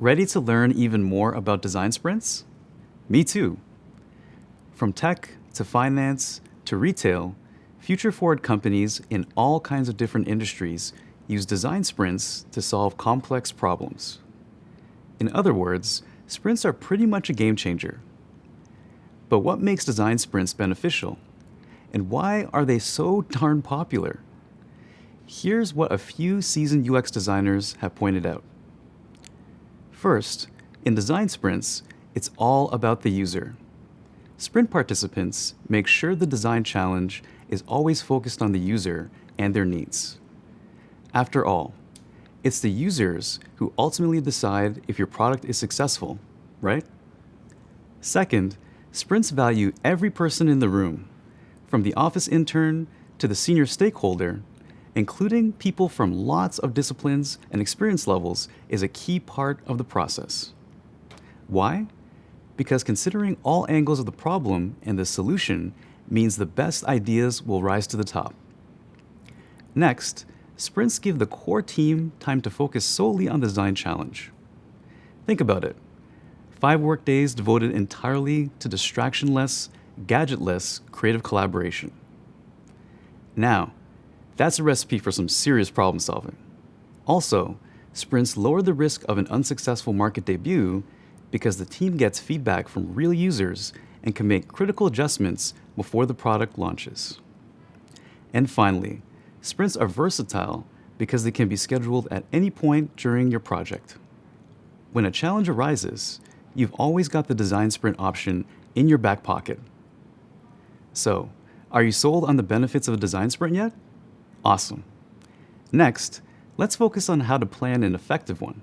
Ready to learn even more about design sprints? Me too. From tech to finance to retail, future-forward companies in all kinds of different industries use design sprints to solve complex problems. In other words, sprints are pretty much a game changer. But what makes design sprints beneficial? And why are they so darn popular? Here's what a few seasoned UX designers have pointed out. First, in design sprints, it's all about the user. Sprint participants make sure the design challenge is always focused on the user and their needs. After all, it's the users who ultimately decide if your product is successful, right? Second, sprints value every person in the room, from the office intern to the senior stakeholder. Including people from lots of disciplines and experience levels is a key part of the process. Why? Because considering all angles of the problem and the solution means the best ideas will rise to the top. Next, sprints give the core team time to focus solely on the design challenge. Think about it. 5 workdays devoted entirely to distraction-less, gadget-less creative collaboration. Now, that's a recipe for some serious problem solving. Also, sprints lower the risk of an unsuccessful market debut because the team gets feedback from real users and can make critical adjustments before the product launches. And finally, sprints are versatile because they can be scheduled at any point during your project. When a challenge arises, you've always got the design sprint option in your back pocket. So, are you sold on the benefits of a design sprint yet? Awesome. Next, let's focus on how to plan an effective one.